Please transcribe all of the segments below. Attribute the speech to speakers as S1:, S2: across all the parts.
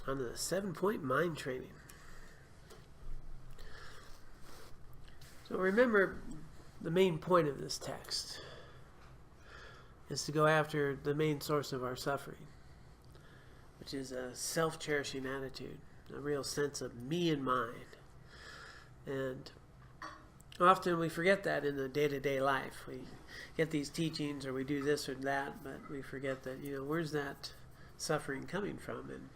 S1: on the 7-point mind training. So remember, the main point of this text is to go after the main source of our suffering, which is a self-cherishing attitude, a real sense of me and mine. And often we forget that in the day-to-day life. We get these teachings or we do this or that, but we forget that, where's that suffering coming from? And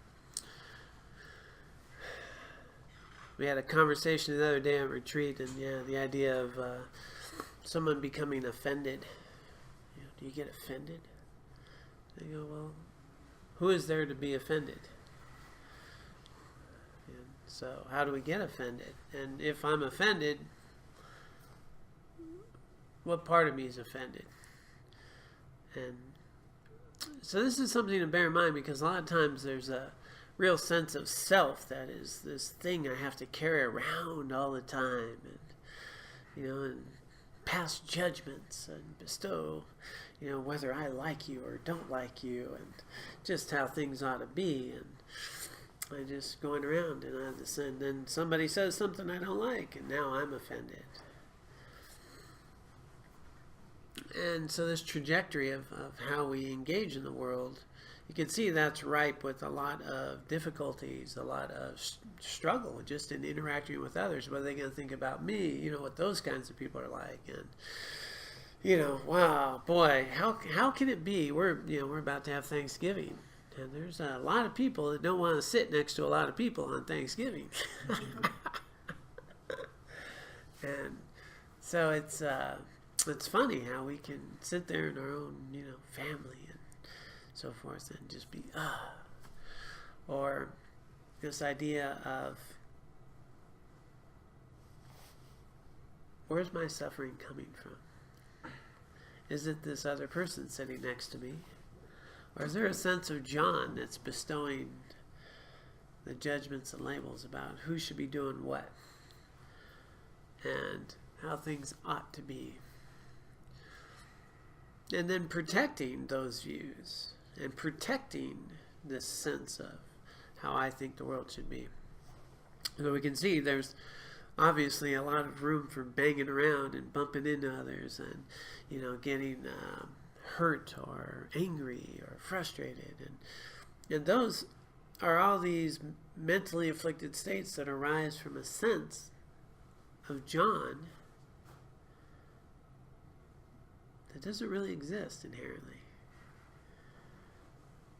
S1: we had a conversation the other day at retreat, and the idea of someone becoming offended. Do you get offended? They go, well, who is there to be offended? And so how do we get offended? And if I'm offended, what part of me is offended? And so this is something to bear in mind, because a lot of times there's a real sense of self that is this thing I have to carry around all the time, and pass judgments and bestow, whether I like you or don't like you, and just how things ought to be. And I just going around, and then somebody says something I don't like, and now I'm offended. And so this trajectory of how we engage in the world, you can see that's ripe with a lot of difficulties, a lot of struggle just in interacting with others. What are they going to think about me? What those kinds of people are like. And, wow, boy, how can it be? We're about to have Thanksgiving. And there's a lot of people that don't want to sit next to a lot of people on Thanksgiving. And so it's funny how we can sit there in our own, family and so forth and just be, or this idea of, where's my suffering coming from? Is it this other person sitting next to me? Or is there a sense of John that's bestowing the judgments and labels about who should be doing what and how things ought to be? And then protecting those views and protecting this sense of how I think the world should be. So we can see there's obviously a lot of room for banging around and bumping into others and, getting hurt or angry or frustrated. And those are all these mentally afflicted states that arise from a sense of John that doesn't really exist inherently.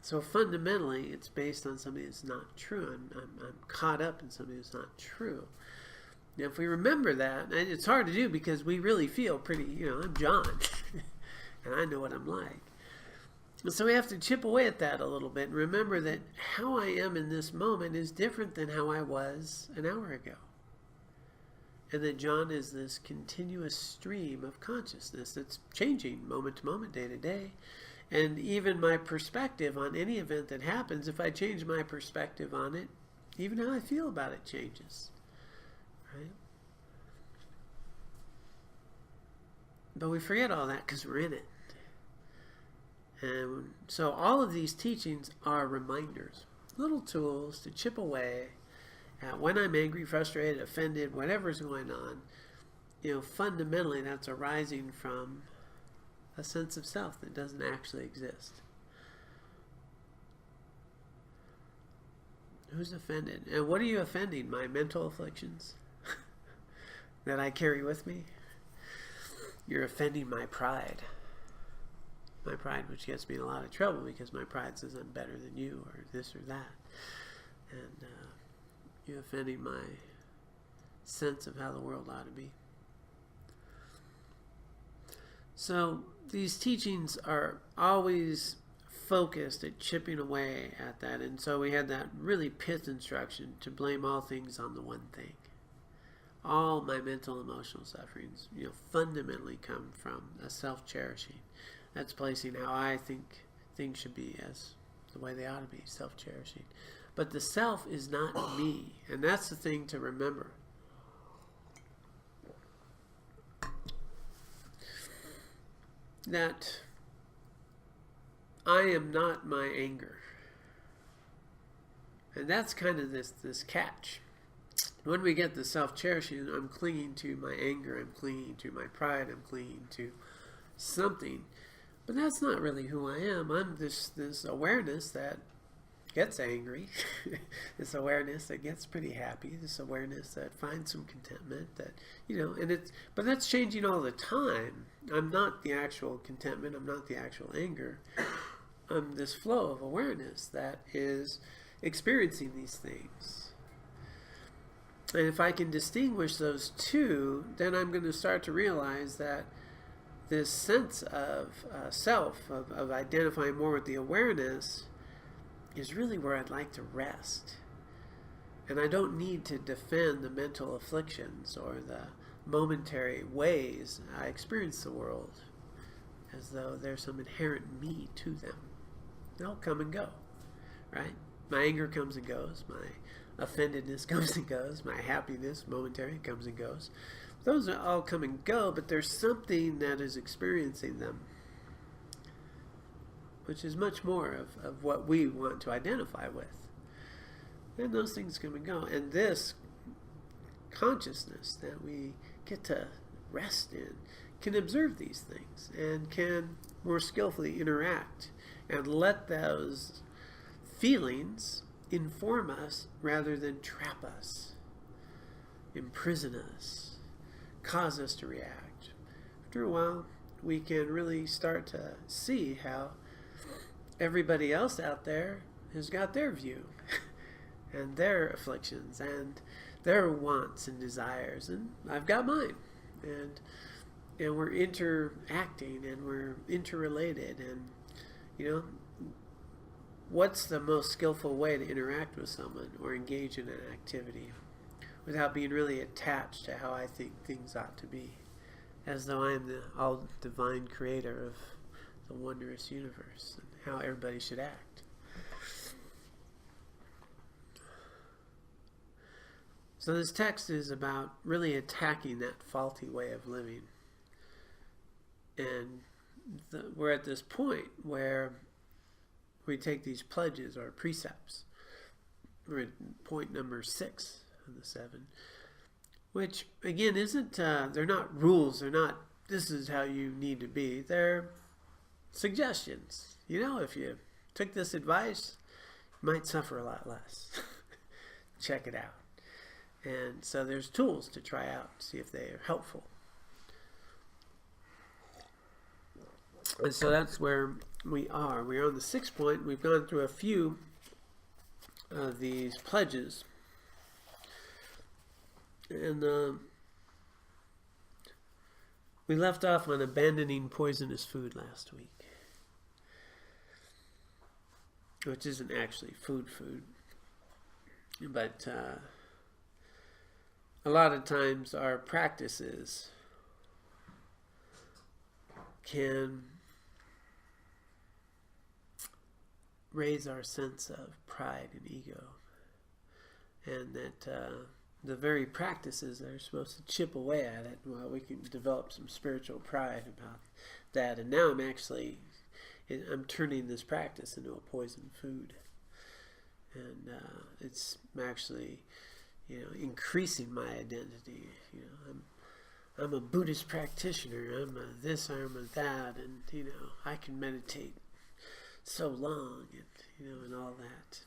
S1: So fundamentally, it's based on something that's not true. I'm caught up in something that's not true. Now, if we remember that, and it's hard to do because we really feel pretty, I'm John, and I know what I'm like. So we have to chip away at that a little bit and remember that how I am in this moment is different than how I was an hour ago. And that John is this continuous stream of consciousness that's changing moment to moment, day to day. And even my perspective on any event that happens, if I change my perspective on it, even how I feel about it changes. Right? But we forget all that because we're in it. And so all of these teachings are reminders, little tools to chip away at when I'm angry, frustrated, offended, whatever's going on. Fundamentally that's arising from a sense of self that doesn't actually exist. Who's offended? And what are you offending? My mental afflictions that I carry with me? You're offending my pride. My pride, which gets me in a lot of trouble because my pride says I'm better than you or this or that. And you're offending my sense of how the world ought to be. So these teachings are always focused at chipping away at that. And so we had that really pith instruction to blame all things on the one thing. All my mental emotional sufferings, fundamentally come from a self-cherishing. That's placing how I think things should be as the way they ought to be, self-cherishing. But the self is not me. And that's the thing to remember. That I am not my anger. And that's kind of this catch. When we get the self-cherishing, I'm clinging to my anger, I'm clinging to my pride, I'm clinging to something. But that's not really who I am. I'm this awareness that gets angry, this awareness that gets pretty happy, this awareness that finds some contentment, that, but that's changing all the time. I'm not the actual contentment, I'm not the actual anger. I'm this flow of awareness that is experiencing these things. And if I can distinguish those two, then I'm going to start to realize that this sense of self, of identifying more with the awareness, is really where I'd like to rest. And I don't need to defend the mental afflictions or the momentary ways I experience the world as though there's some inherent me to them. They'll come and go, right? My anger comes and goes, my offendedness comes and goes, my happiness, momentary, comes and goes. Those are all come and go, but there's something that is experiencing them, which is much more of what we want to identify with. And those things come and go. And this consciousness that we get to rest in can observe these things and can more skillfully interact and let those feelings inform us rather than trap us, imprison us, cause us to react. After a while, we can really start to see how everybody else out there has got their view and their afflictions and their wants and desires, and I've got mine, and we're interacting and we're interrelated, and what's the most skillful way to interact with someone or engage in an activity without being really attached to how I think things ought to be, as though I am the all-divine creator of the wondrous universe and how everybody should act. So this text is about really attacking that faulty way of living. And we're at this point where we take these pledges or precepts. We're at point number 6 of the 7, which again isn't, they're not rules, they're not, this is how you need to be. They're suggestions. If you took this advice, you might suffer a lot less. Check it out. And so there's tools to try out, see if they are helpful. And so that's where we are. We're on the 6th point. We've gone through a few of these pledges. And we left off on abandoning poisonous food last week, which isn't actually food, but a lot of times our practices can raise our sense of pride and ego, and that the very practices that are supposed to chip away at it, well, we can develop some spiritual pride about that. And now I'm turning this practice into a poison food, and it's actually increasing my identity. I'm a Buddhist practitioner, I'm a this, I'm a that, and I can meditate so long, and and all that.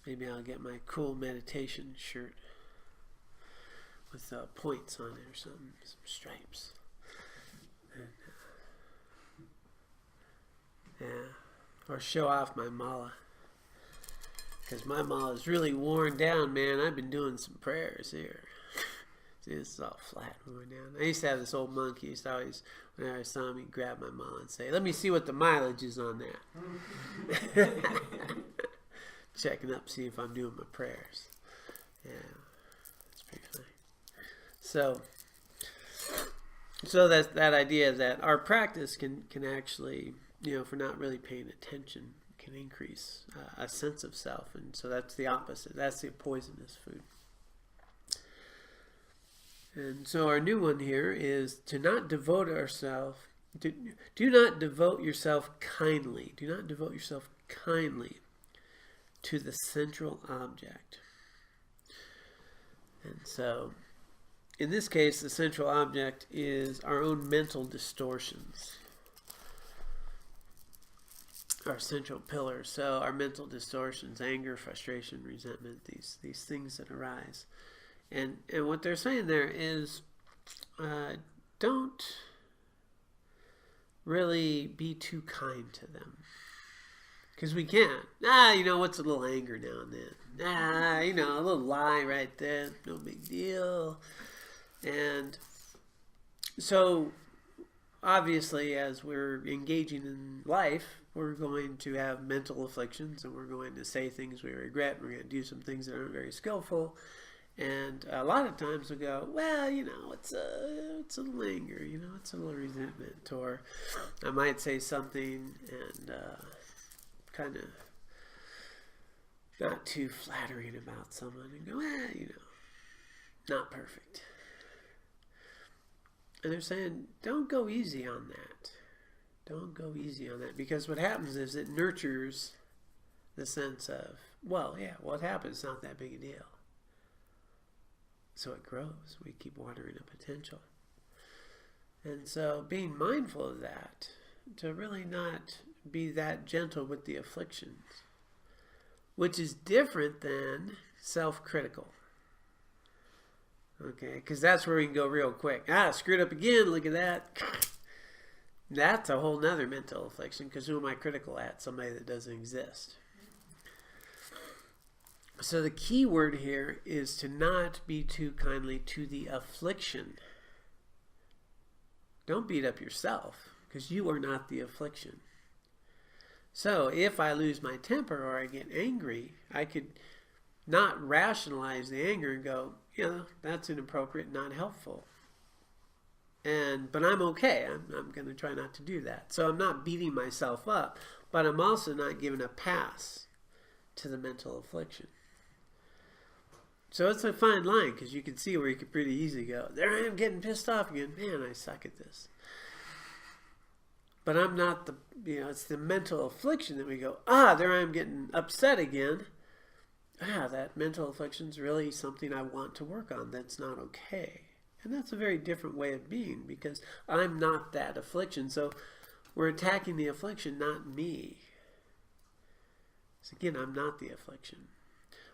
S1: Maybe I'll get my cool meditation shirt with points on it or something, some stripes. And, or show off my mala, because my mala is really worn down, man. I've been doing some prayers here. See, it's all flat going down. I used to have this old monk. He used to always, whenever I saw him, he'd grab my mala and say, "Let me see what the mileage is on that." Checking up, see if I'm doing my prayers. Yeah, that's pretty funny. So that's that idea that our practice can actually, if we're not really paying attention, can increase a sense of self, and so that's the opposite. That's the poisonous food. And so our new one here is to not devote ourselves. Do not devote yourself kindly. Do not devote yourself kindly to the central object. And so, in this case, the central object is our own mental distortions. Our central pillar. So our mental distortions, anger, frustration, resentment, these things that arise. And what they're saying there is don't really be too kind to them. Because we can't. What's a little anger now and then? A little lie right there. No big deal. And so, obviously, as we're engaging in life, we're going to have mental afflictions, and we're going to say things we regret. We're going to do some things that aren't very skillful. And a lot of times we go, well, it's a little anger, it's a little resentment. Or I might say something and kind of not too flattering about someone and go, not perfect. And they're saying, don't go easy on that. Don't go easy on that. Because what happens is it nurtures the sense of, what happened? It's not that big a deal. So it grows. We keep watering the potential. And so being mindful of that, to really not be that gentle with the afflictions, which is different than self-critical. Okay, because that's where we can go real quick. Screwed up again, look at that. That's a whole nother mental affliction, because who am I critical at? Somebody that doesn't exist. So the key word here is to not be too kindly to the affliction. Don't beat up yourself, because you are not the affliction. So if I lose my temper or I get angry, I could not rationalize the anger and go, that's inappropriate, not helpful. But I'm okay. I'm going to try not to do that. So I'm not beating myself up, but I'm also not giving a pass to the mental affliction. So it's a fine line, because you can see where you could pretty easily go, there I am getting pissed off again. Man, I suck at this. But I'm not it's the mental affliction that we go, there I am getting upset again. That mental affliction is really something I want to work on. That's not okay. And that's a very different way of being, because I'm not that affliction. So we're attacking the affliction, not me. So again, I'm not the affliction.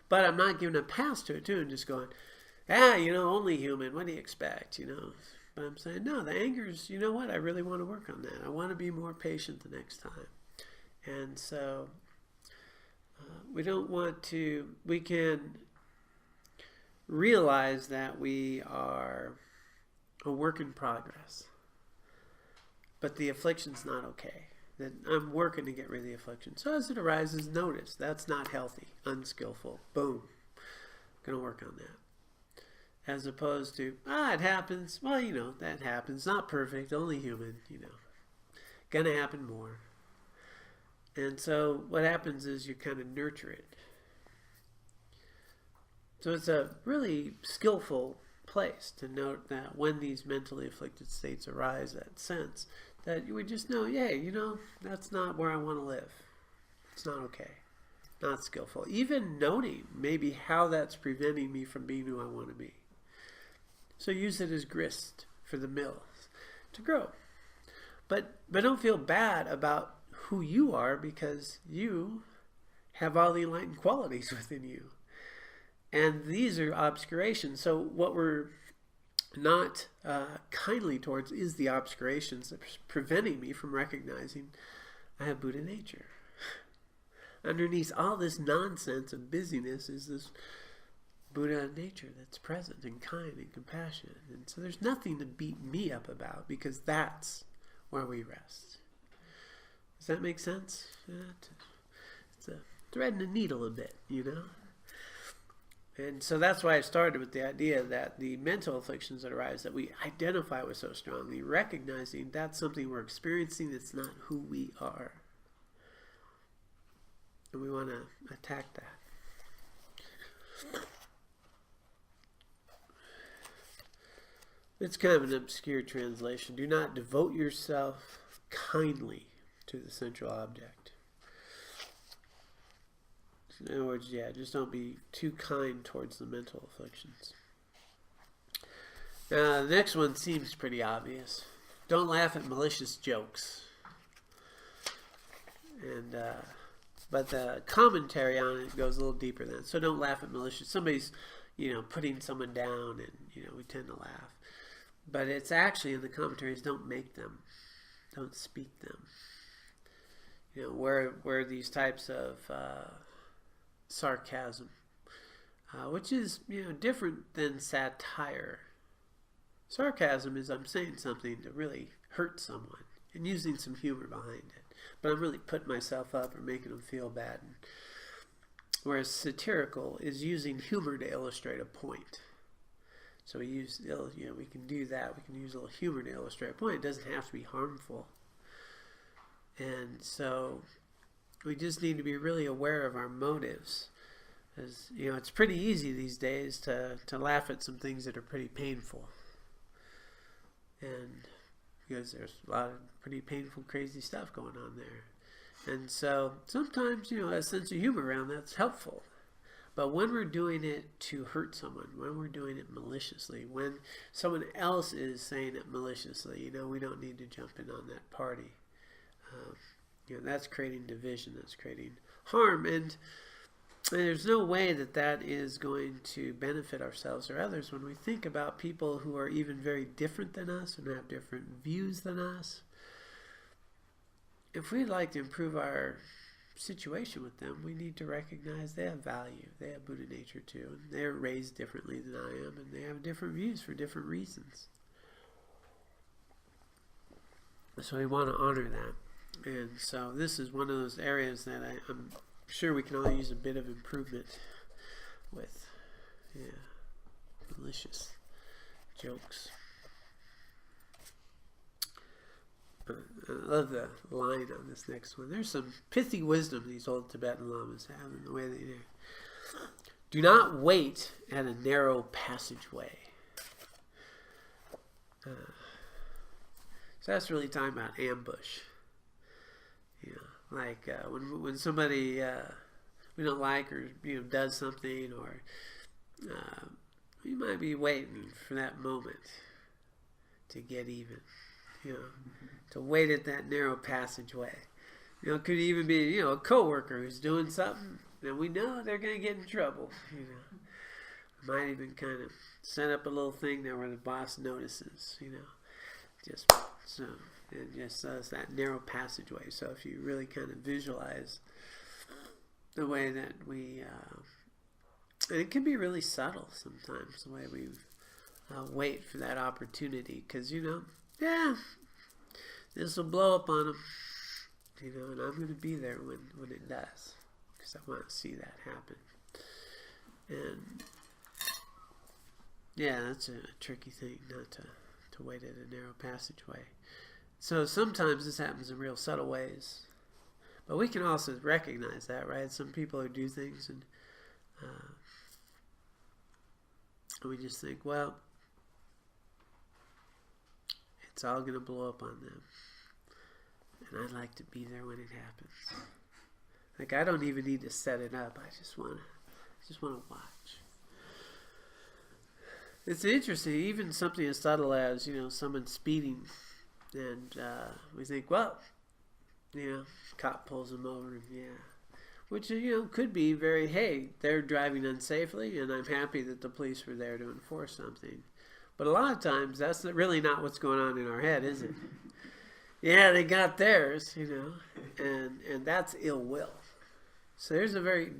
S1: But I'm not giving a pass to it too and just going, only human, what do you expect, But I'm saying, no, the anger's, I really want to work on that. I want to be more patient the next time. And so we can realize that we are a work in progress. But the affliction's not okay. That I'm working to get rid of the affliction. So as it arises, notice that's not healthy, unskillful. Boom. Going to work on that. As opposed to, it happens. Well, that happens. Not perfect, only human, Going to happen more. And so what happens is you kind of nurture it. So it's a really skillful place to note that when these mentally afflicted states arise, that sense that you would just know, that's not where I want to live. It's not okay. Not skillful. Even noting maybe how that's preventing me from being who I want to be. So use it as grist for the mill to grow. But don't feel bad about who you are, because you have all the enlightened qualities within you. And these are obscurations. So what we're not kindly towards is the obscurations that's preventing me from recognizing I have Buddha nature. Underneath all this nonsense of busyness is this Buddha nature that's present and kind and compassionate. And so there's nothing to beat me up about, because that's where we rest. Does that make sense? It's a thread and a needle a bit, And so that's why I started with the idea that the mental afflictions that arise, that we identify with so strongly, recognizing that's something we're experiencing, it's not who we are. And we want to attack that. It's kind of an obscure translation. Do not devote yourself kindly to the central object. In other words, yeah, just don't be too kind towards the mental afflictions. The next one seems pretty obvious. Don't laugh at malicious jokes. And but the commentary on it goes a little deeper than that. So don't laugh at malicious. Somebody's, putting someone down, and we tend to laugh. But it's actually in the commentaries, don't make them, don't speak them. Where these types of sarcasm, which is different than satire. Sarcasm is I'm saying something to really hurt someone and using some humor behind it, but I'm really putting myself up or making them feel bad. Whereas satirical is using humor to illustrate a point. So we use, we can do that. We can use a little humor to illustrate a point. It doesn't have to be harmful. And so we just need to be really aware of our motives. As it's pretty easy these days to laugh at some things that are pretty painful. And because there's a lot of pretty painful, crazy stuff going on there. And so sometimes, a sense of humor around that's helpful. But when we're doing it to hurt someone, when we're doing it maliciously, when someone else is saying it maliciously, we don't need to jump in on that party. That's creating division, that's creating harm. And there's no way that is going to benefit ourselves or others when we think about people who are even very different than us and have different views than us. If we'd like to improve our situation with them, we need to recognize they have value. They have Buddha nature too. And they're raised differently than I am, and they have different views for different reasons. So we want to honor that. And so this is one of those areas that I'm sure we can all use a bit of improvement with. Malicious jokes. I love the line on this next one. There's some pithy wisdom these old Tibetan lamas have in the way they do. Do not wait at a narrow passageway. So that's really talking about ambush. Like when somebody we don't like or does something, or we might be waiting for that moment to get even. To wait at that narrow passageway. It could even be, a coworker who's doing something and we know they're going to get in trouble. Might even kind of set up a little thing there where the boss notices. Just so it just does that narrow passageway. So if you really kind of visualize the way that we, and it can be really subtle sometimes the way we wait for that opportunity, because this will blow up on them, and I'm going to be there when it does, because I want to see that happen. And that's a tricky thing, not to wait at a narrow passageway. So sometimes this happens in real subtle ways, but we can also recognize that, right? Some people who do things and we just think, well, it's all going to blow up on them. And I'd like to be there when it happens. Like, I don't even need to set it up. I just want to watch. It's interesting, even something as subtle as, someone speeding, and we think, well, cop pulls them over, which, could be very, hey, they're driving unsafely, and I'm happy that the police were there to enforce something. But a lot of times, that's really not what's going on in our head, is it? They got theirs, and that's ill will. So there's a very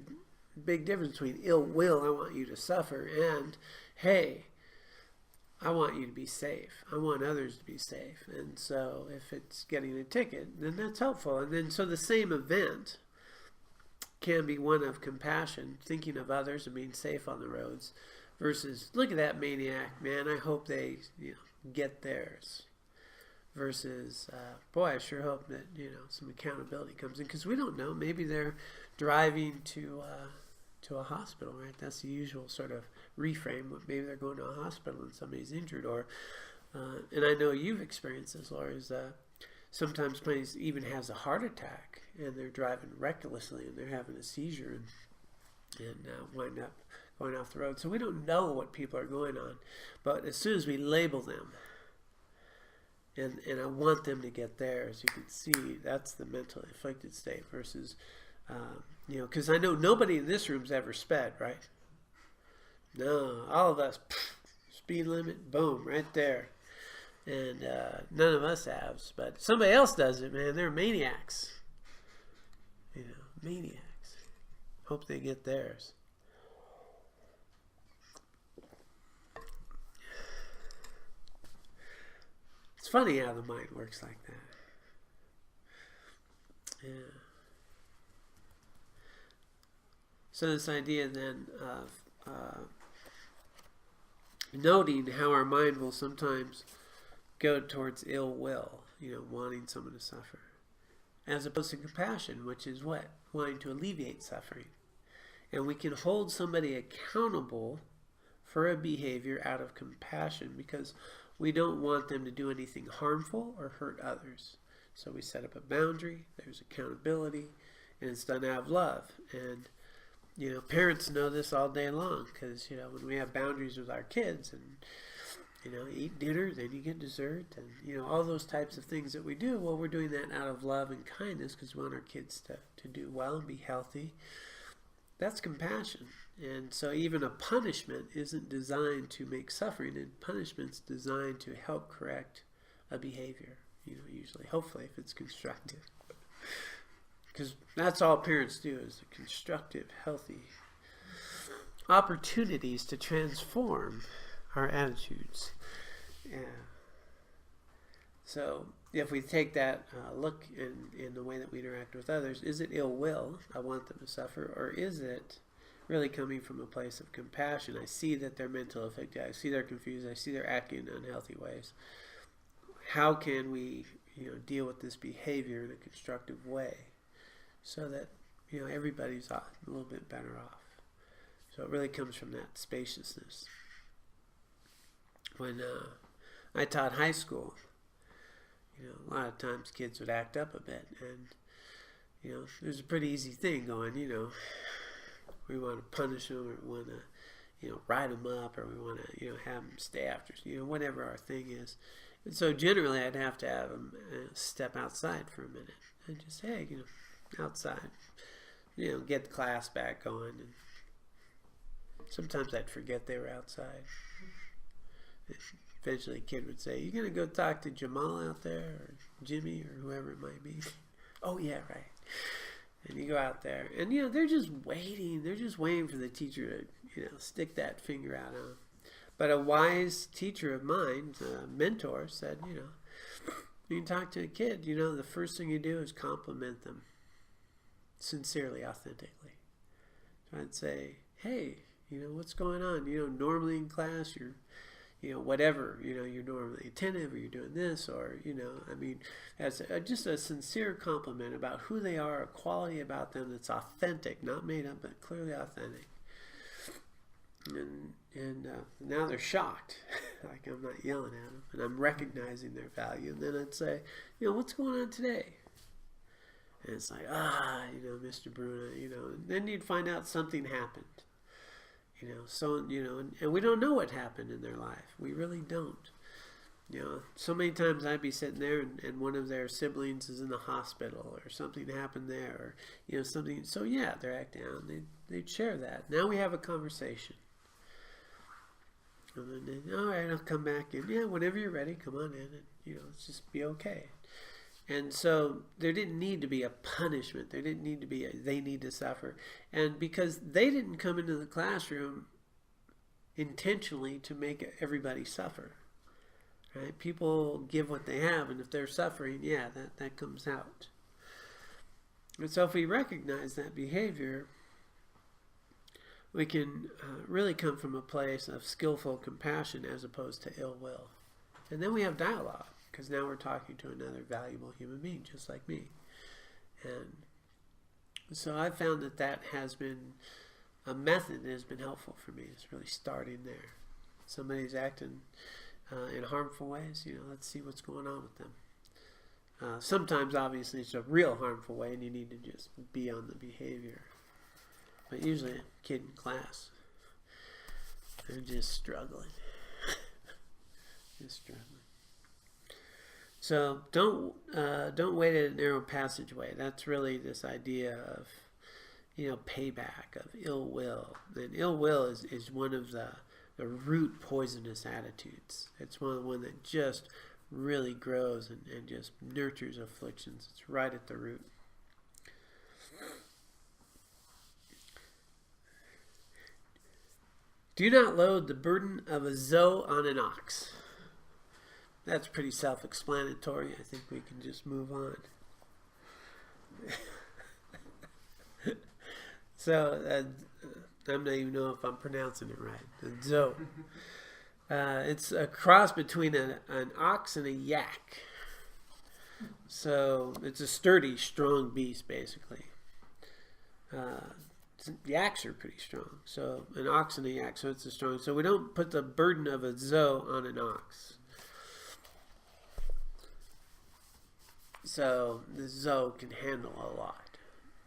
S1: big difference between ill will, I want you to suffer, and, hey, I want you to be safe. I want others to be safe. And so if it's getting a ticket, then that's helpful. And then so the same event can be one of compassion, thinking of others and being safe on the roads, versus, look at that maniac, man, I hope they get theirs. Versus, boy, I sure hope that, some accountability comes in. Because we don't know. Maybe they're driving to a hospital, right? That's the usual sort of reframe. Maybe they're going to a hospital and somebody's injured. Or, and I know you've experienced this, Laura, is sometimes somebody even has a heart attack and they're driving recklessly and they're having a seizure. And and wind up going off the road. So we don't know what people are going on, but as soon as we label them, and I want them to get there, as you can see, that's the mentally afflicted state versus, because I know nobody in this room's ever sped, right? No, all of us, speed limit, boom, right there. And none of us have, but somebody else does it, man. They're maniacs. Maniacs. Hope they get theirs. It's funny how the mind works like that. Yeah. So this idea then of noting how our mind will sometimes go towards ill will, wanting someone to suffer, as opposed to compassion, which is what? Wanting to alleviate suffering. And we can hold somebody accountable for a behavior out of compassion because we don't want them to do anything harmful or hurt others. So we set up a boundary, there's accountability, and it's done out of love. And parents know this all day long because, when we have boundaries with our kids and, eat dinner, then you get dessert, and, all those types of things that we do, well, we're doing that out of love and kindness because we want our kids to do well and be healthy. That's compassion. And so even a punishment isn't designed to make suffering, and punishment's designed to help correct a behavior, usually, hopefully, if it's constructive. Because that's all parents do, is the constructive, healthy opportunities to transform our attitudes. Yeah. So if we take that look in the way that we interact with others, is it ill will? I want them to suffer, or is it really coming from a place of compassion? I see that they're mentally affected. I see they're confused. I see they're acting in unhealthy ways. How can we, deal with this behavior in a constructive way so that, everybody's a little bit better off? So it really comes from that spaciousness. When I taught high school, a lot of times kids would act up a bit, and, it was a pretty easy thing going, we want to punish them, or we want to, write them up, or we want to, have them stay after, whatever our thing is. And so generally I'd have to have them step outside for a minute and just, hey, outside, get the class back going. And sometimes I'd forget they were outside. Eventually a kid would say, you going to go talk to Jamal out there, or Jimmy, or whoever it might be? Oh, yeah, right. And you go out there, and, they're just waiting. They're just waiting for the teacher to, stick that finger out on them. But a wise teacher of mine, a mentor, said, you can talk to a kid, the first thing you do is compliment them sincerely, authentically. So I'd say, hey, what's going on? Normally in class, you're, whatever, you're normally attentive, or you're doing this, or, as just a sincere compliment about who they are, a quality about them that's authentic, not made up, but clearly authentic. And now they're shocked, like I'm not yelling at them, and I'm recognizing their value. And then I'd say, what's going on today? And it's like, Mr. Bruna, and then you'd find out something happened. And we don't know what happened in their life. We really don't. So many times I'd be sitting there and one of their siblings is in the hospital, or something happened there, or, something. So yeah, they're acting out. They'd share that. Now we have a conversation. And then, all right, I'll come back in. Yeah, whenever you're ready, come on in, and, let's just be okay. And so there didn't need to be a punishment. There didn't need to be they need to suffer. And because they didn't come into the classroom intentionally to make everybody suffer. Right? People give what they have, and if they're suffering, yeah, that comes out. And so if we recognize that behavior, we can really come from a place of skillful compassion as opposed to ill will. And then we have dialogue, because now we're talking to another valuable human being just like me. And so I've found that has been a method that has been helpful for me. It's really starting there. Somebody's acting in harmful ways, let's see what's going on with them. Sometimes, obviously, it's a real harmful way, and you need to just be on the behavior. but usually a kid in class. They're just struggling. Just struggling. So don't wait at a narrow passageway. That's really this idea of, payback, of ill will. And ill will is one of the root poisonous attitudes. It's one that just really grows and just nurtures afflictions. It's right at the root. Do not load the burden of a zoe on an ox. That's pretty self-explanatory. I think we can just move on. So, I'm not even know if I'm pronouncing it right. The zoe. It's a cross between an ox and a yak. So, it's a sturdy, strong beast, basically. Yaks are pretty strong. So, an ox and a yak. So, it's a strong. So, we don't put the burden of a zoe on an ox. So the zoe can handle a lot.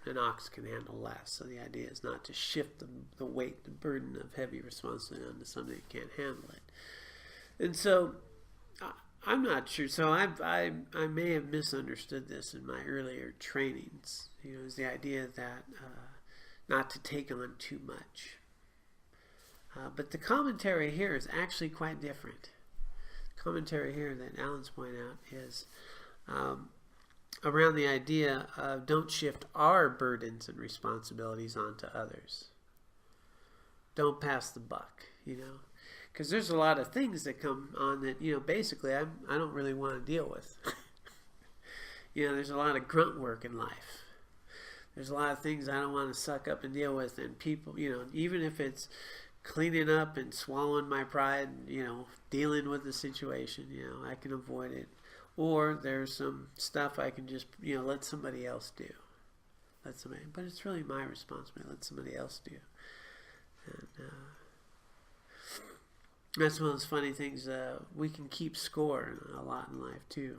S1: An ox can handle less. So the idea is not to shift the weight, the burden of heavy responsibility onto somebody that can't handle it. And so I'm not sure. So I may have misunderstood this in my earlier trainings. Is the idea that not to take on too much. But the commentary here is actually quite different. The commentary here that Alan's pointing out is around the idea of don't shift our burdens and responsibilities onto others. Don't pass the buck, because there's a lot of things that come on that, basically I don't really want to deal with. There's a lot of grunt work in life. There's a lot of things I don't want to suck up and deal with, and people, even if it's cleaning up and swallowing my pride, dealing with the situation, I can avoid it. Or there's some stuff I can just, let somebody else do. But it's really my responsibility. Let somebody else do. And that's one of those funny things. We can keep score a lot in life too.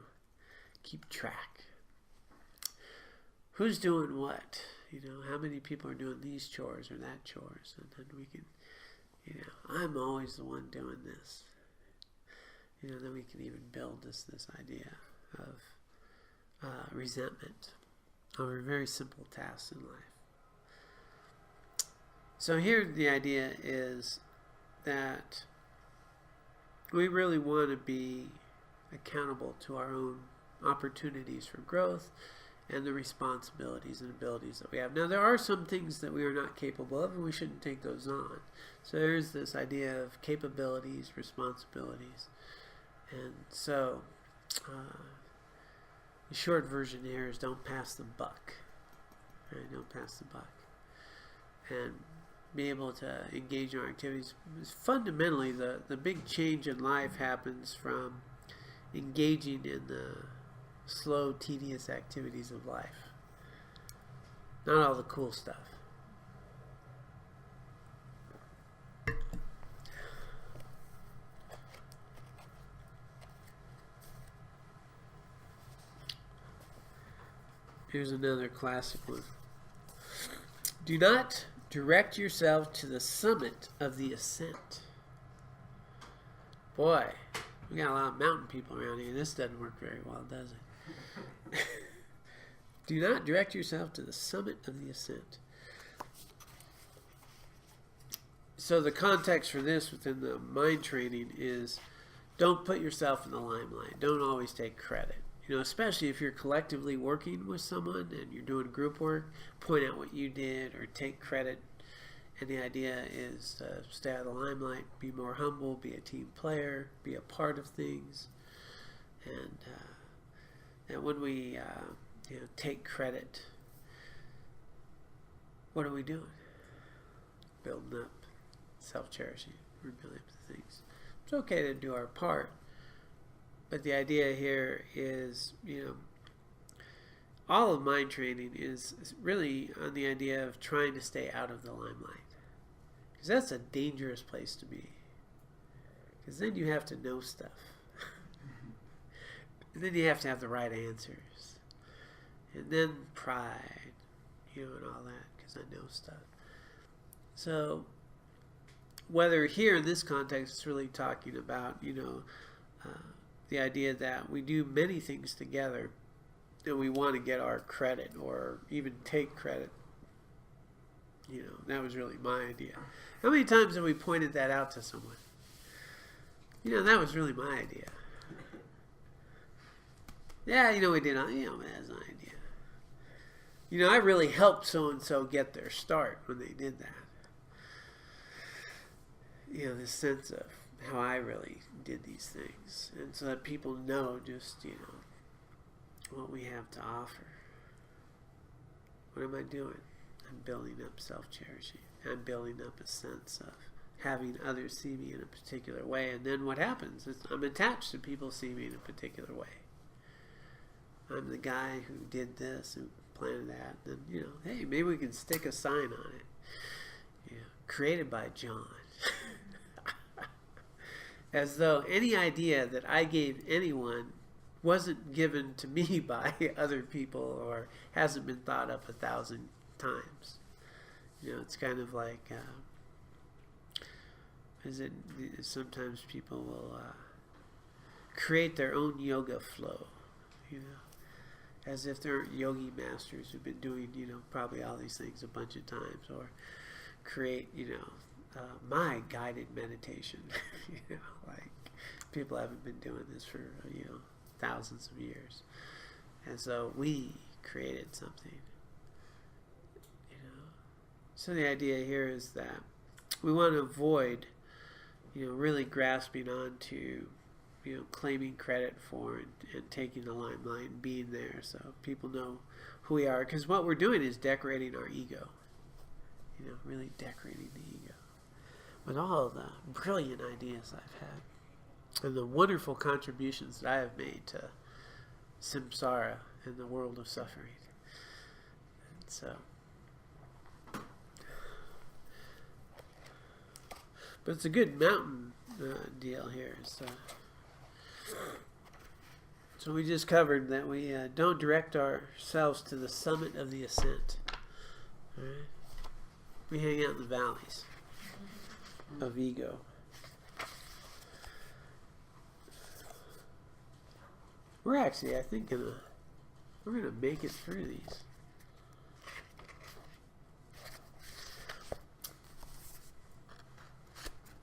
S1: Keep track. Who's doing what? How many people are doing these chores or that chores, and then we can, I'm always the one doing this. Then we can even build this idea of resentment over very simple tasks in life. So here the idea is that we really want to be accountable to our own opportunities for growth and the responsibilities and abilities that we have. Now, there are some things that we are not capable of, and we shouldn't take those on. So there's this idea of capabilities, responsibilities. And so, the short version here is don't pass the buck. Right? Don't pass the buck. And be able to engage in our activities. Fundamentally, the big change in life happens from engaging in the slow, tedious activities of life. Not all the cool stuff. Here's another classic one. Do not direct yourself to the summit of the ascent. Boy, we got a lot of mountain people around here. This doesn't work very well, does it? Do not direct yourself to the summit of the ascent. So the context for this within the mind training is don't put yourself in the limelight. Don't always take credit. Especially if you're collectively working with someone and you're doing group work, point out what you did or take credit. And the idea is to stay out of the limelight, be more humble, be a team player, be a part of things. And when we take credit, what are we doing? Building up self-cherishing. We're building up the things. It's okay to do our part. But the idea here is, all of mind training is really on the idea of trying to stay out of the limelight. Because that's a dangerous place to be. Because then you have to know stuff. And then you have to have the right answers. And then pride, and all that, because I know stuff. So whether here in this context it's really talking about, the idea that we do many things together and we want to get our credit or even take credit. That was really my idea. How many times have we pointed that out to someone? That was really my idea. Yeah, we did. That's an idea. I really helped so-and-so get their start when they did that. This sense of how I really did these things. And so that people know just, what we have to offer. What am I doing? I'm building up self-cherishing. I'm building up a sense of having others see me in a particular way. And then what happens is I'm attached to people see me in a particular way. I'm the guy who did this, who planned that. And, hey, maybe we can stick a sign on it. Created by John. As though any idea that I gave anyone wasn't given to me by other people or hasn't been thought up 1,000 times. It's kind of like, sometimes people will create their own yoga flow, as if they're yogi masters who've been doing, probably all these things a bunch of times, or create, my guided meditation. Like people haven't been doing this for, thousands of years. And so we created something, So the idea here is that we want to avoid, really grasping on to, claiming credit for and taking the limelight and being there so people know who we are. Because what we're doing is decorating our ego, really decorating the ego with all of the brilliant ideas I've had and the wonderful contributions that I have made to samsara and the world of suffering. And so, but it's a good mountain deal here. So we just covered that we don't direct ourselves to the summit of the ascent. All right? We hang out in the valleys of ego. We're actually, I think, we're gonna make it through these.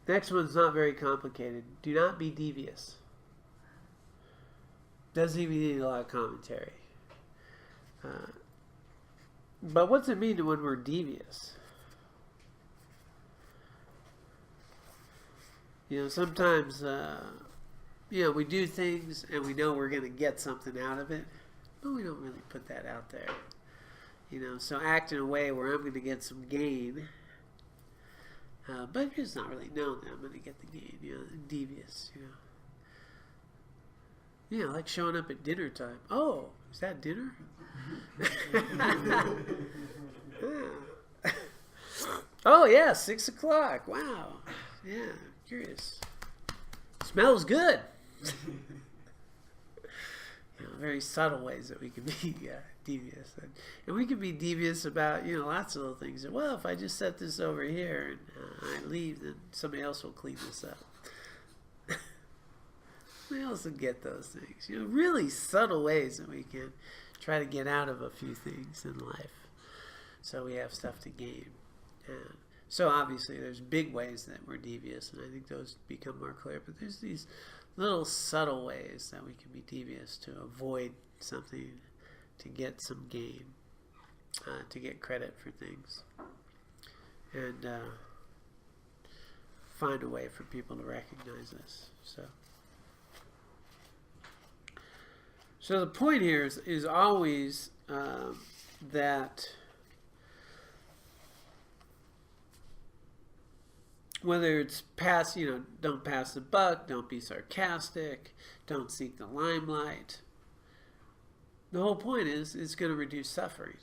S1: Next one's not very complicated. Do not be devious. Doesn't even need a lot of commentary. But what's it mean when we're devious? Sometimes, we do things and we know we're going to get something out of it, but we don't really put that out there. So act in a way where I'm going to get some gain, but it's not really known that I'm going to get the gain, devious, like showing up at dinner time. Oh, is that dinner? Oh, yeah, 6 o'clock. Wow. Yeah, curious. Smells good. Very subtle ways that we can be devious. And we can be devious about, lots of little things. Well, if I just set this over here and I leave, then somebody else will clean this up. We also get those things. Really subtle ways that we can try to get out of a few things in life. So we have stuff to gain. And so obviously there's big ways that we're devious, and I think those become more clear. But there's these little subtle ways that we can be devious to avoid something, to get some gain, to get credit for things, and find a way for people to recognize this. So the point here is always that whether it's pass, don't pass the buck, don't be sarcastic, don't seek the limelight. The whole point is it's going to reduce suffering,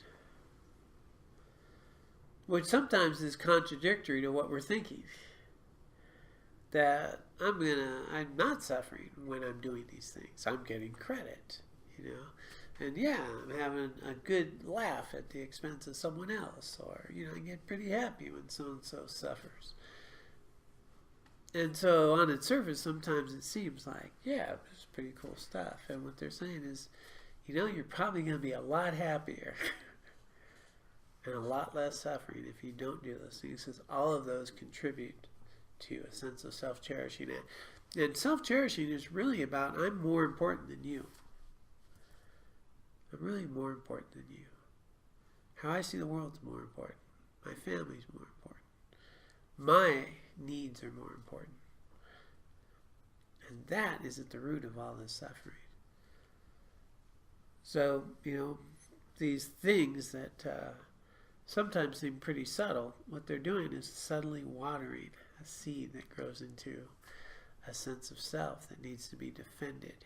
S1: which sometimes is contradictory to what we're thinking. That I'm not suffering when I'm doing these things. I'm getting credit, And yeah, I'm having a good laugh at the expense of someone else, or I get pretty happy when so and so suffers. And so on its surface, sometimes it seems like, yeah, it's pretty cool stuff. And what they're saying is, you're probably going to be a lot happier and a lot less suffering if you don't do those things, because all of those contribute to a sense of self-cherishing. And self-cherishing is really about, I'm more important than you. I'm really more important than you. How I see the world is more important. My family's more important. My needs are more important. And that is at the root of all this suffering. So, these things that sometimes seem pretty subtle, what they're doing is subtly watering a seed that grows into a sense of self that needs to be defended.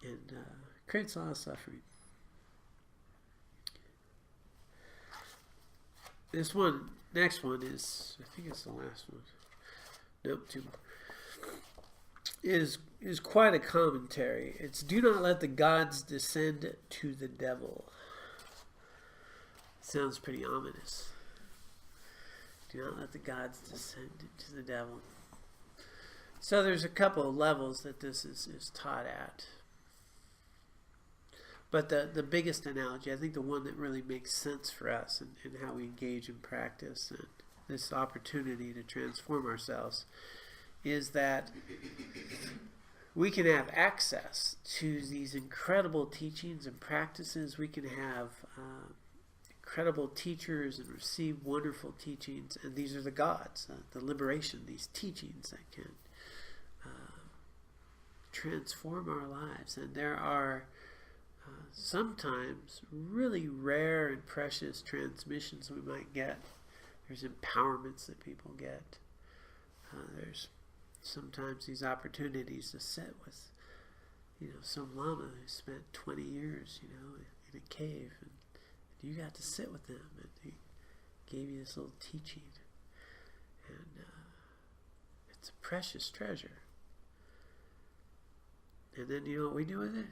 S1: And creates a lot of suffering. Next one is, I think it's the last one. Nope, two more. Is quite a commentary. It's, do not let the gods descend to the devil. Sounds pretty ominous. Do not let the gods descend to the devil. So there's a couple of levels that this is taught at. But the biggest analogy, I think the one that really makes sense for us and how we engage in practice and this opportunity to transform ourselves, is that we can have access to these incredible teachings and practices. We can have incredible teachers and receive wonderful teachings, and these are the gods, the liberation, these teachings that can transform our lives. And there are sometimes really rare and precious transmissions we might get. There's empowerments that people get. There's sometimes these opportunities to sit with, some lama who spent 20 years, in a cave, and you got to sit with them, and he gave you this little teaching, and it's a precious treasure. And then you know what we do with it?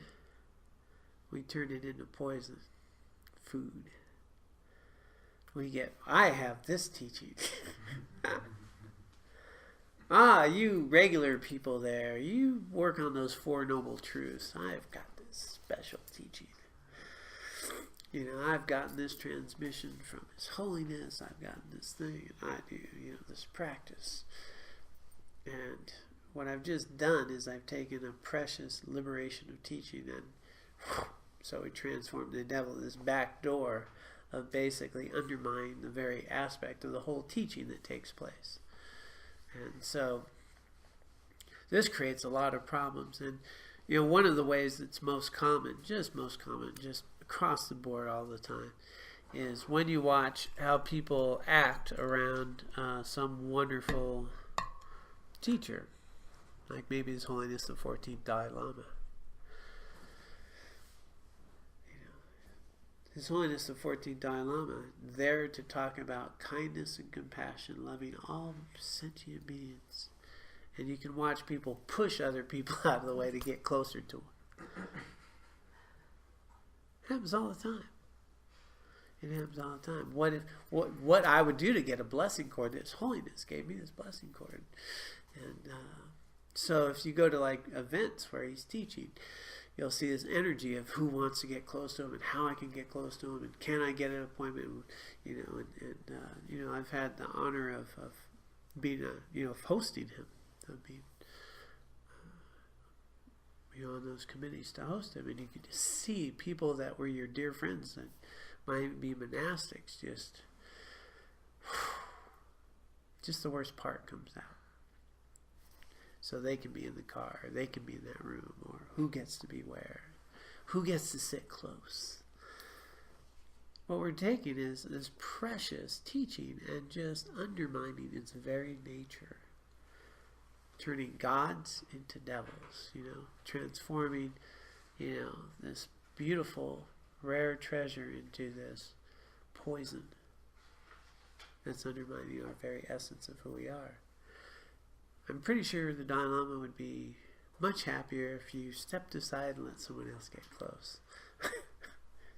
S1: We turn it into poison, food. I have this teaching. You regular people there, you work on those Four Noble Truths. I've got this special teaching. I've gotten this transmission from His Holiness. I've gotten this thing, and I do, this practice. And what I've just done is I've taken a precious liberation of teaching, and so we transformed the devil, this back door of basically undermining the very aspect of the whole teaching that takes place. And so this creates a lot of problems. And one of the ways that's most common, just across the board all the time, is when you watch how people act around some wonderful teacher, like maybe His Holiness the 14th Dalai Lama. His Holiness the 14th Dalai Lama, there to talk about kindness and compassion, loving all sentient beings. And you can watch people push other people out of the way to get closer to Him. It happens all the time. It happens all the time. What I would do to get a blessing cord, His Holiness gave me this blessing cord. And so if you go to like events where he's teaching, you'll see this energy of who wants to get close to Him and how I can get close to Him and can I get an appointment, and I've had the honor of being of hosting him, of being on those committees to host him, and you could just see people that were your dear friends that might be monastics, just the worst part comes out. So they can be in the car, or they can be in that room, or who gets to be where, who gets to sit close. What we're taking is this precious teaching and just undermining its very nature. Turning gods into devils, transforming, this beautiful, rare treasure into this poison that's undermining our very essence of who we are. I'm pretty sure the Dalai Lama would be much happier if you stepped aside and let someone else get close.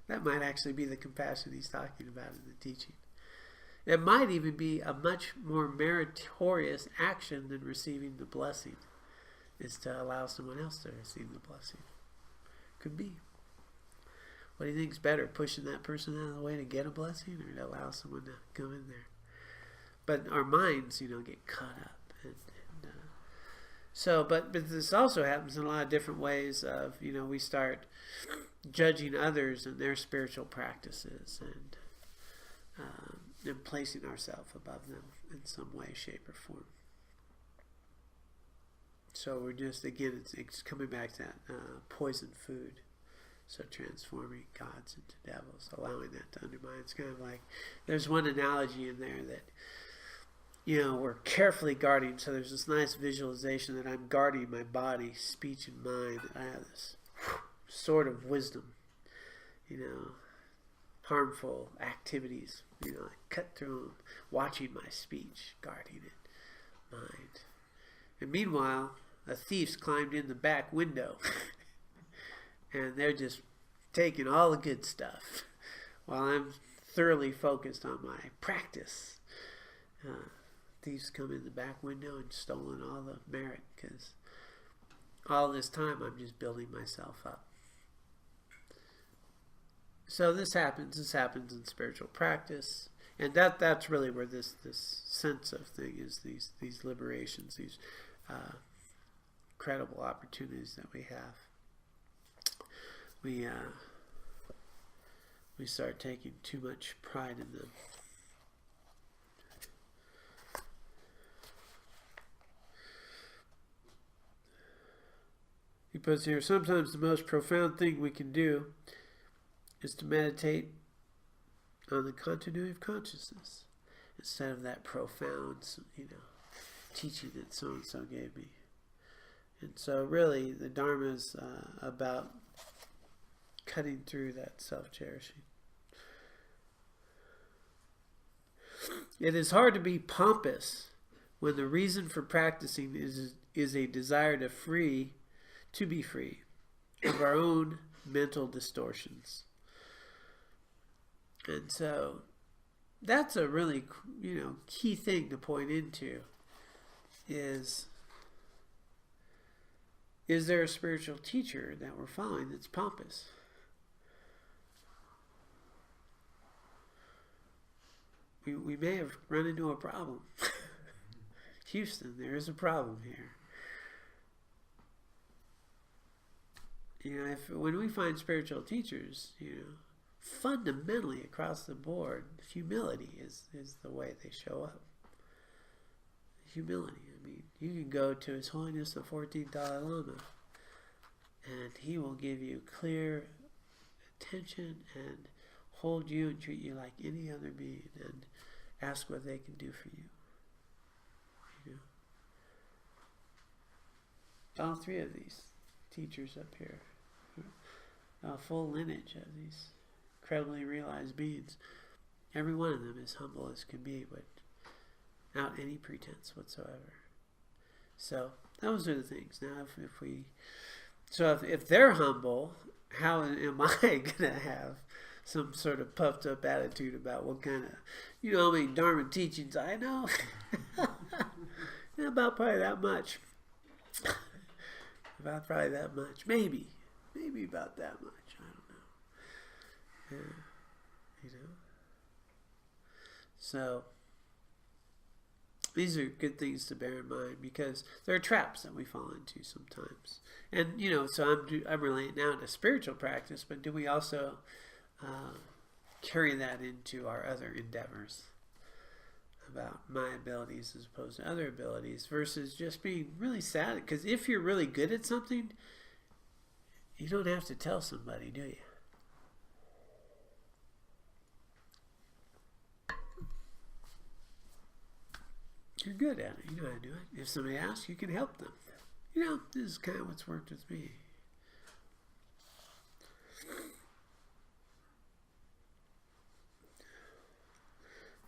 S1: That might actually be the compassion he's talking about in the teaching. It might even be a much more meritorious action than receiving the blessing, is to allow someone else to receive the blessing. Could be. What do you think is better, pushing that person out of the way to get a blessing, or to allow someone to come in there? But our minds, get caught up. But this also happens in a lot of different ways of, we start judging others and their spiritual practices and placing ourselves above them in some way, shape, or form. So we're just, again, it's coming back to that poison food. So transforming gods into devils, allowing that to undermine. It's kind of like, there's one analogy in there that, we're carefully guarding. So there's this nice visualization that I'm guarding my body, speech, and mind. I have this sword of wisdom, harmful activities, I cut through them, watching my speech, guarding it, mind. And meanwhile, a thief's climbed in the back window. And they're just taking all the good stuff while I'm thoroughly focused on my practice. Thieves come in the back window and stolen all the merit, because all this time I'm just building myself up. So this happens in spiritual practice, and that's really where this sense of thing is, these liberations, these incredible opportunities that we have. We start taking too much pride in them. He puts here, sometimes the most profound thing we can do is to meditate on the continuity of consciousness instead of that profound, teaching that so-and-so gave me. And so really the Dharma is about cutting through that self-cherishing. It is hard to be pompous when the reason for practicing is a desire to be free of our own mental distortions. And so that's a really, key thing to point into is there a spiritual teacher that we're following that's pompous? We may have run into a problem. Houston, there is a problem here. When we find spiritual teachers, fundamentally across the board, humility is the way they show up. Humility. You can go to His Holiness the 14th Dalai Lama, and he will give you clear attention and hold you and treat you like any other being and ask what they can do for you. All three of these teachers up here, a full lineage of these incredibly realized beings. Every one of them is humble as can be, without any pretense whatsoever. So those are the things. Now, if they're humble, how am I gonna have some sort of puffed up attitude about what kind of, Dharma teachings I know? About probably that much. About probably that much. Maybe about that much. I don't know. So these are good things to bear in mind, because there are traps that we fall into sometimes. And so I'm relating now to spiritual practice, but do we also carry that into our other endeavors about my abilities as opposed to other abilities, versus just being really sad? Because if you're really good at something, you don't have to tell somebody, do you? You're good at it. You know how to do it. If somebody asks, you can help them. This is kind of what's worked with me.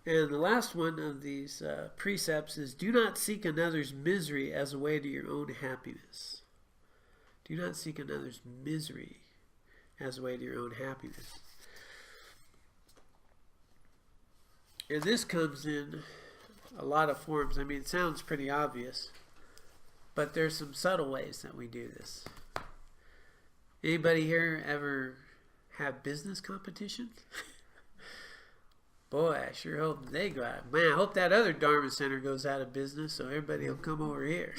S1: And the last one of these precepts is, do not seek another's misery as a way to your own happiness. Do not seek another's misery as a way to your own happiness. And this comes in a lot of forms. I mean, it sounds pretty obvious, but there's some subtle ways that we do this. Anybody here ever have business competition? Boy, I sure hope they go out. Man, I hope that other Dharma center goes out of business so everybody will come over here.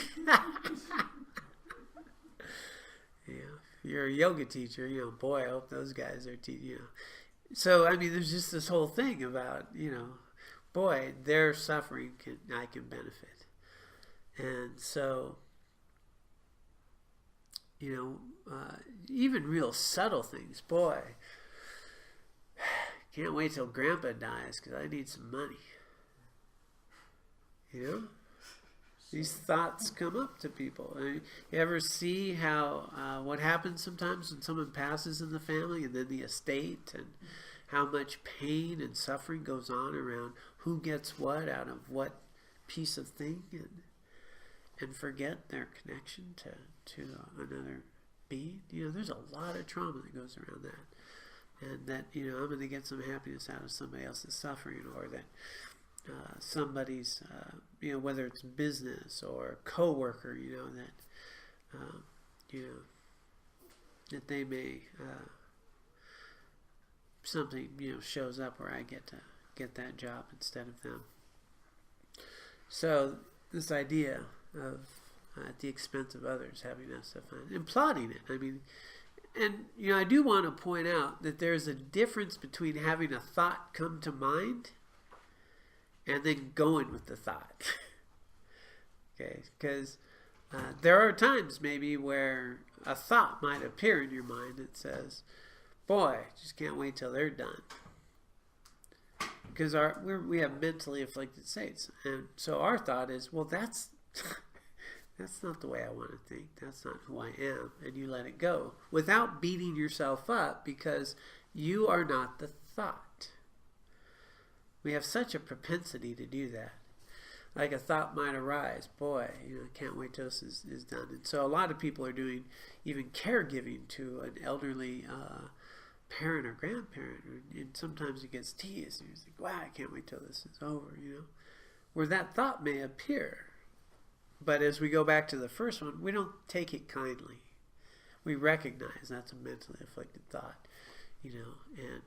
S1: You're a yoga teacher, boy, I hope those guys are teaching, So, I mean, there's just this whole thing about, boy, their suffering I can benefit. And so, even real subtle things, boy, can't wait till Grandpa dies because I need some money. These thoughts come up to people. You ever see how what happens sometimes when someone passes in the family, and then the estate, and how much pain and suffering goes on around who gets what out of what piece of thing, and forget their connection to another being? There's a lot of trauma that goes around that, and that I'm going to get some happiness out of somebody else's suffering, or that somebody's, whether it's business or coworker, that they may, something, shows up where I get to get that job instead of them. So this idea of at the expense of others having that stuff and plotting it. I mean, and I do want to point out that there's a difference between having a thought come to mind and then going with the thought. Okay, because there are times maybe where a thought might appear in your mind that says, boy, just can't wait till they're done. Because we have mentally afflicted states. And so our thought is, well, that's not the way I want to think. That's not who I am. And you let it go without beating yourself up because you are not the thought. We have such a propensity to do that. Like a thought might arise, boy, can't wait till this is done. And so a lot of people are doing even caregiving to an elderly parent or grandparent, and sometimes it gets teased. And you think, wow, I can't wait till this is over, where that thought may appear. But as we go back to the first one, we don't take it kindly. We recognize that's a mentally afflicted thought, and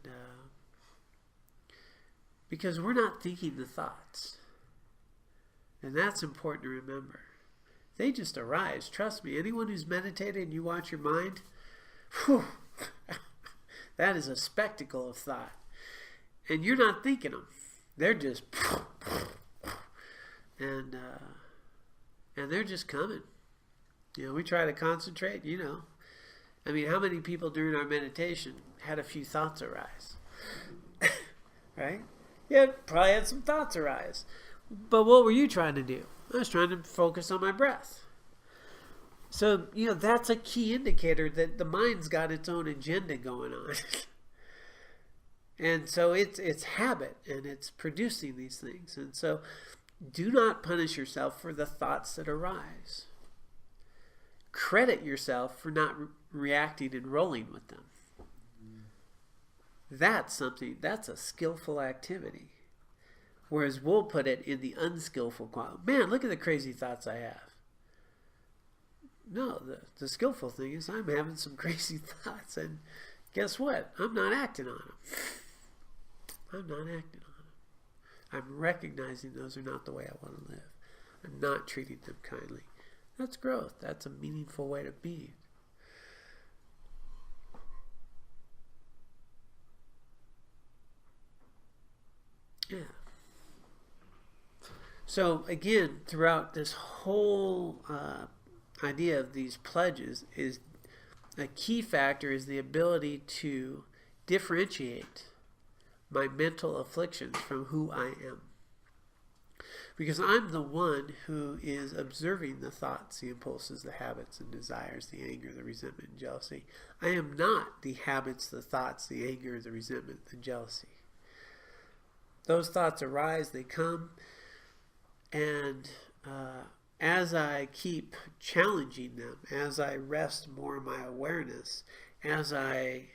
S1: because we're not thinking the thoughts. And that's important to remember. They just arise. Trust me, anyone who's meditated and you watch your mind, whew, that is a spectacle of thought. And you're not thinking them. They're just, and they're just coming. We try to concentrate, I mean, how many people during our meditation had a few thoughts arise? Right? Yeah, probably had some thoughts arise. But what were you trying to do? I was trying to focus on my breath. So, that's a key indicator that the mind's got its own agenda going on. And so it's habit, and it's producing these things. And so do not punish yourself for the thoughts that arise. Credit yourself for not reacting and rolling with them. That's a skillful activity. Whereas we'll put it in the unskillful quality. Man, look at the crazy thoughts I have. No, the skillful thing is I'm having some crazy thoughts, and guess what? I'm not acting on them. I'm not acting on them. I'm recognizing those are not the way I want to live. I'm not treating them kindly. That's growth. That's a meaningful way to be. Yeah. So again, throughout this whole idea of these pledges, is a key factor is the ability to differentiate my mental afflictions from who I am. Because I'm the one who is observing the thoughts, the impulses, the habits and desires, the anger, the resentment, and jealousy. I am not the habits, the thoughts, the anger, the resentment, the jealousy. Those thoughts arise, they come, and as I keep challenging them, as I rest more in my awareness, as I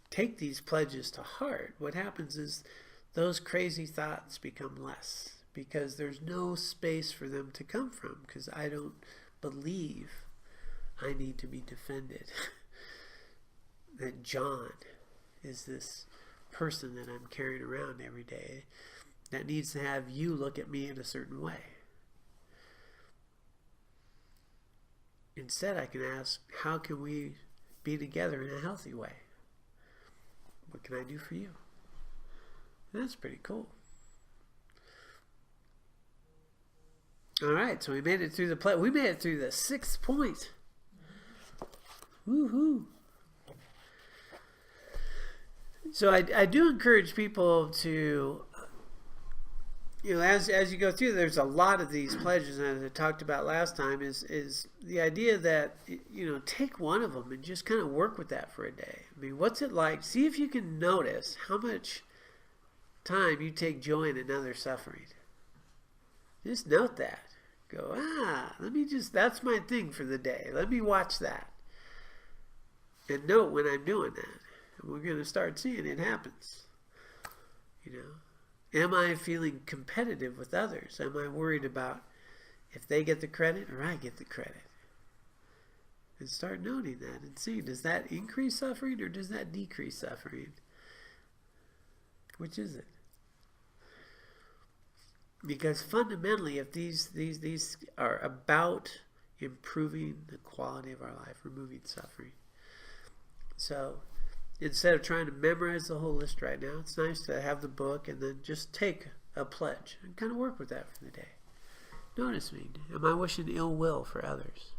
S1: take these pledges to heart, what happens is those crazy thoughts become less, because there's no space for them to come from, because I don't believe I need to be defended. That John is this person that I'm carrying around every day that needs to have you look at me in a certain way. Instead, I can ask, how can we be together in a healthy way? What can I do for you? And that's pretty cool. All right, so we made it through the play. We made it through the 6th point. Woohoo! So I do encourage people to, as you go through, there's a lot of these pledges, and as I talked about last time, is the idea that, take one of them and just kind of work with that for a day. I mean, what's it like? See if you can notice how much time you take joy in another suffering. Just note that. Go, that's my thing for the day. Let me watch that. And note when I'm doing that. And we're going to start seeing it happens. Am I feeling competitive with others? Am I worried about if they get the credit or I get the credit? And start noting that and see, does that increase suffering or does that decrease suffering? Which is it? Because fundamentally, if these are about improving the quality of our life, removing suffering. So instead of trying to memorize the whole list right now, it's nice to have the book and then just take a pledge and kind of work with that for the day. Notice me. Am I wishing ill will for others?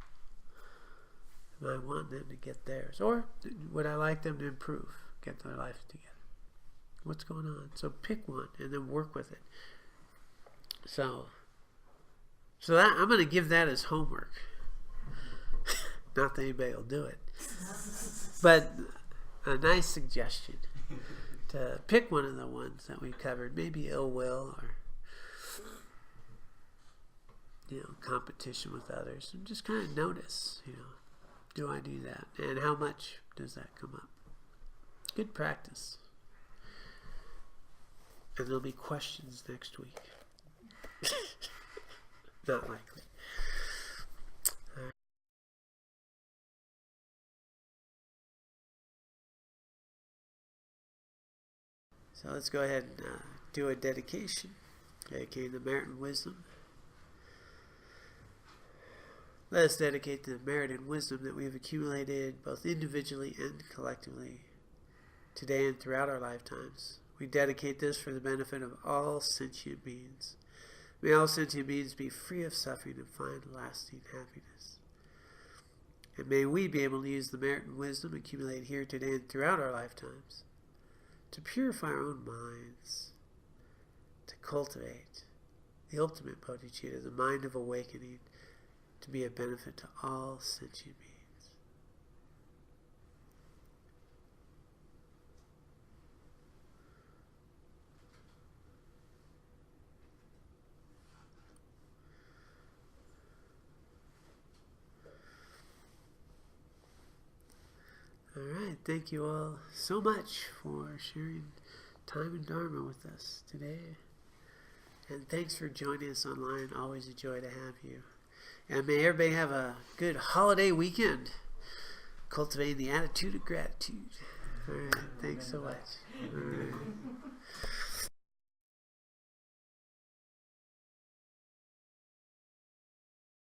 S1: Am I wanting them to get theirs? Or would I like them to improve, get their life together? What's going on? So pick one and then work with it. So that I'm going to give that as homework. Not that anybody will do it. But a nice suggestion to pick one of the ones that we covered, maybe ill will or competition with others, and just kind of notice, do I do that, and how much does that come up? Good practice. And there'll be questions next week. Not likely. So let's go ahead and do a dedication. Dedicating the merit and wisdom. Let us dedicate the merit and wisdom that we have accumulated both individually and collectively today and throughout our lifetimes. We dedicate this for the benefit of all sentient beings. May all sentient beings be free of suffering and find lasting happiness. And may we be able to use the merit and wisdom accumulated here today and throughout our lifetimes to purify our own minds, to cultivate the ultimate bodhicitta, the mind of awakening, to be a benefit to all sentient beings. All right, thank you all so much for sharing time and Dharma with us today. And thanks for joining us online. Always a joy to have you. And may everybody have a good holiday weekend. Cultivating the attitude of gratitude. All right, thanks so much. All right.